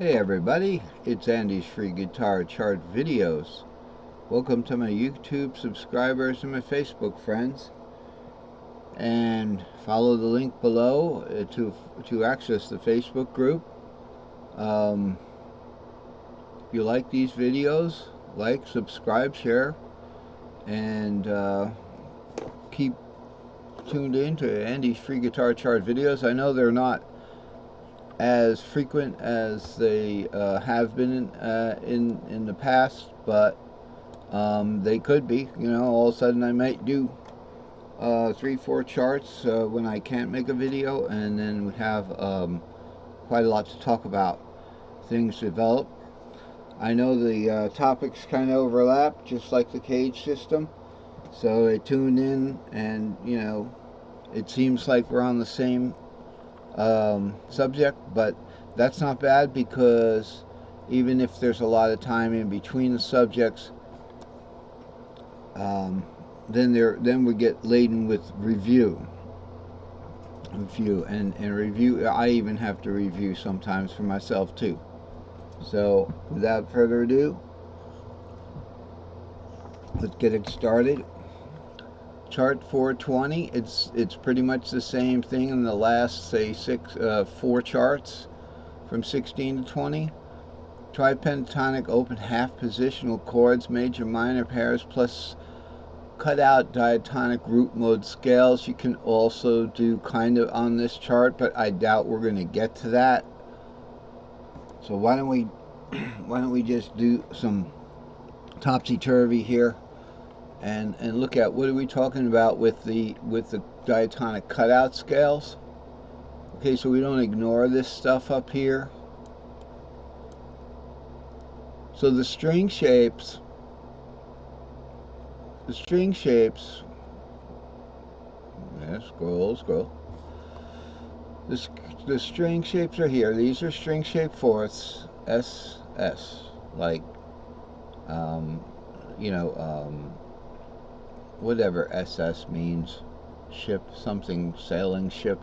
Hey everybody, it's Andy's Free Guitar Chart Videos. Welcome to my YouTube subscribers and my Facebook friends. And follow the link below to access the Facebook group. If you like these videos, like, subscribe, share, and keep tuned in to Andy's Free Guitar Chart Videos. I know they're not as frequent as they have been in the past, but they could be. You know, all of a sudden I might do 3-4 charts when I can't make a video, and then we have quite a lot to talk about. Things develop. I know the topics kind of overlap, just like the cage system, so I tuned in, and you know, it seems like we're on the same subject, but that's not bad, because even if there's a lot of time in between the subjects, then we get laden with review. I even have to review sometimes for myself too. So without further ado, let's get it started. Chart 420, it's pretty much the same thing in the last, say, 4 charts from 16 to 20. Tri-Pentatonic open half positional chords, major minor pairs, plus cutout diatonic root mode scales. You can also do kind of on this chart, but I doubt we're going to get to that. So why don't we just do some topsy-turvy here and look at what are we talking about with the diatonic cutout scales. Okay, so we don't ignore this stuff up here. So the string shapes, yeah, scroll. The string shapes are here. These are string shape fourths, SS, like, you know, whatever SS means, ship, something, sailing ship.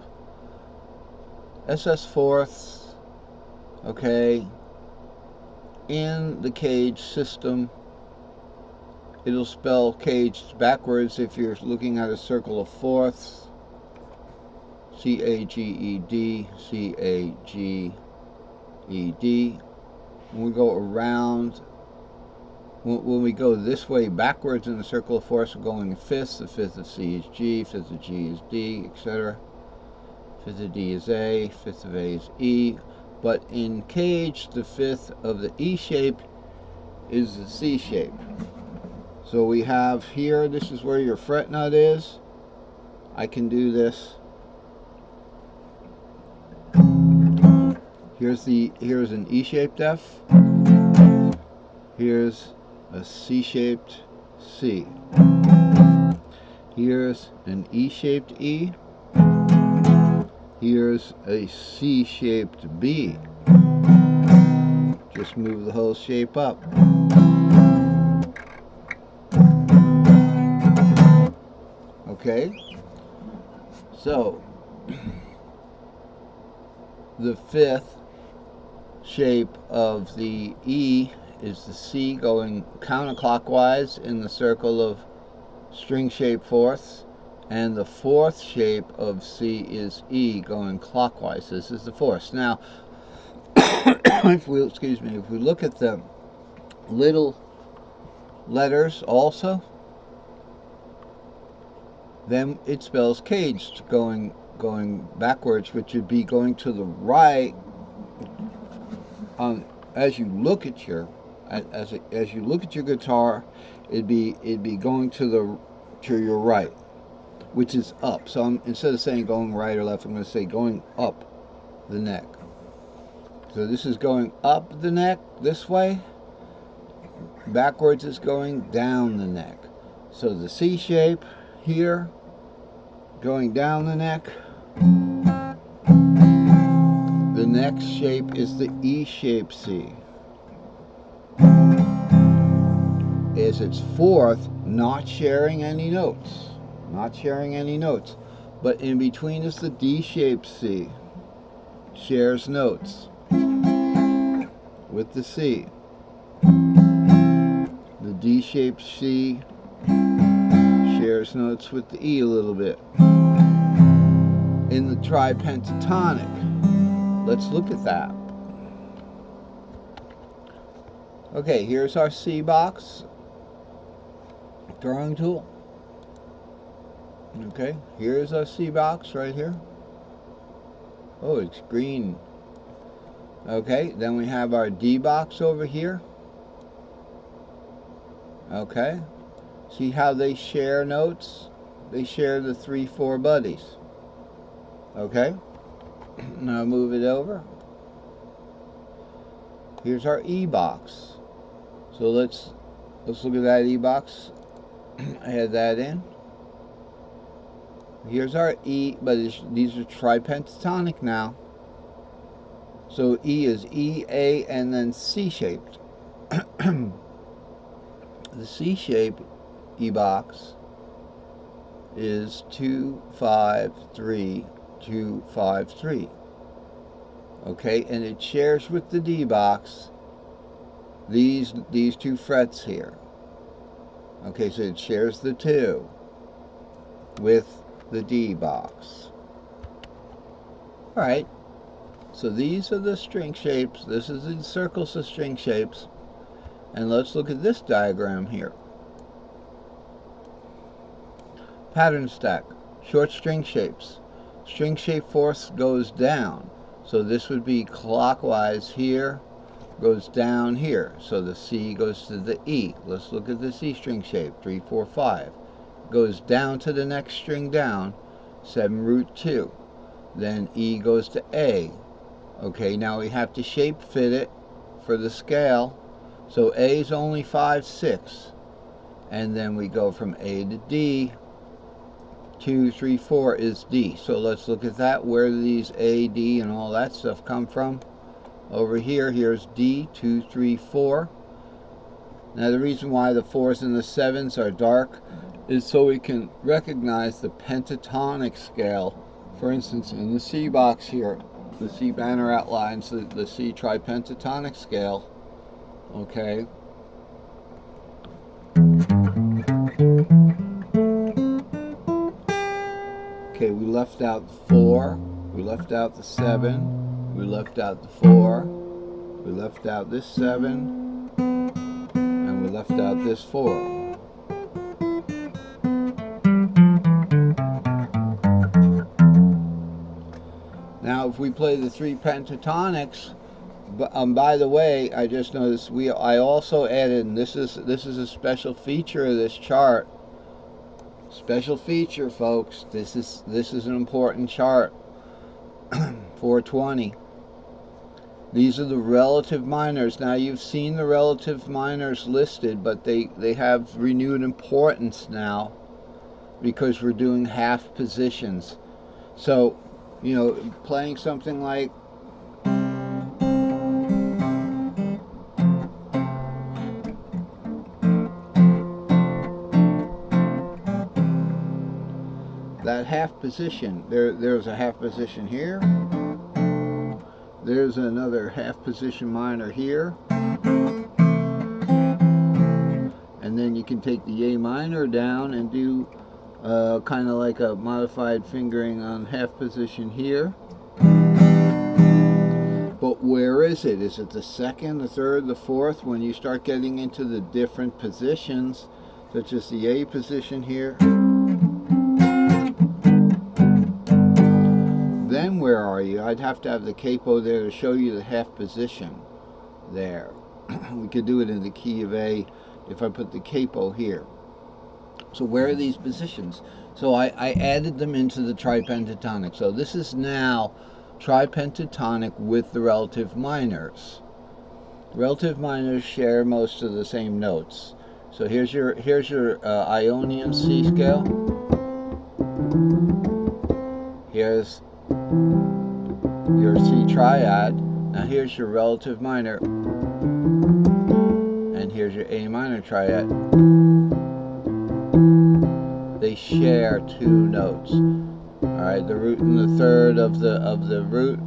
SS fourths, okay. In the cage system, it'll spell caged backwards if you're looking at a circle of fourths. C-A-G-E-D, C-A-G-E-D. When we go around, when we go this way backwards in the circle of fourths, we're going in fifths. The fifth of C is G, fifth of G is D, etc. Fifth of D is A, fifth of A is E. But in cage, the fifth of the E shape is the C shape. So we have here, this is where your fret nut is. I can do this. Here's an E-shaped F. Here's a C-shaped C. Here's an E-shaped E. Here's a C-shaped B. Just move the whole shape up. Okay, so the fifth shape of the E is the C going counterclockwise in the circle of string shape fourths, and the fourth shape of C is E going clockwise. This is the fourth. Now, if we look at the little letters also, then it spells caged going backwards, which would be going to the right. As you look at your guitar, it'd be going to your right, which is up. So instead of saying going right or left, I'm going to say going up the neck. So this is going up the neck this way. Backwards is going down the neck. So the C shape here going down the neck. The next shape is the E-shaped C. Is its fourth, not sharing any notes. But in between is the D-shaped C. Shares notes. with the C. The D-shaped C shares notes with the E a little bit. In the tri-pentatonic, let's look at that. Okay, here's our C box drawing tool. Okay, here's our C box right here. Oh, it's green. Okay, then we have our D box over here. Okay, see how they share notes? They share the 3/4 buddies. Okay, now move it over. Here's our E box. So let's look at that E box. Add that in. Here's our E, but these are tri-pentatonic now. So E is E, A, and then C shaped. The C shaped E box is 2, 5, 3, 2, 5, 3. Okay, and it shares with the D box these 2 frets here. Okay, so it shares the 2 with the D box. Alright, so these are the string shapes. This is the circles of string shapes. And let's look at this diagram here. Pattern stack, short string shapes. String shape fourth goes down. So this would be clockwise here, goes down here. So the C goes to the E. Let's look at the C string shape, 3, 4, 5. Goes down to the next string down, 7 root 2. Then E goes to A. Okay, now we have to shape fit it for the scale. So A is only 5, 6. And then we go from A to D. 2, 3, 4 is D. So let's look at that, where these A, D, and all that stuff come from. Over here, here's D, 2, 3, 4. Now the reason why the 4s and the 7s are dark is so we can recognize the pentatonic scale. For instance, in the C box here, the C banner outlines the C tri-pentatonic scale. Okay. Okay, we left out the 4, we left out the 7, we left out the 4, we left out this 7, and we left out this 4. Now if we play the 3 pentatonics, by the way, I just noticed I also added, and this is a special feature of this chart. Special feature, folks. This is an important chart. 420. These are the relative minors. Now you've seen the relative minors listed, but they have renewed importance now because we're doing half positions. So, you know, playing something like that half position, there's a half position here, there's another half position minor here, and then you can take the A minor down and do kind of like a modified fingering on half position here. But where is it? Is it the second, the third, the fourth? When you start getting into the different positions, such as the A position here, then where are you? I'd have to have the capo there to show you the half position there. We could do it in the key of A if I put the capo here. So where are these positions? So I added them into the tri-pentatonic. So this is now tri-pentatonic with the relative minors. Relative minors share most of the same notes. So here's your Ionian C scale. Here's your C triad. Now here's your relative minor, and here's your A minor triad. They share 2 notes. All right, the root and the third of the root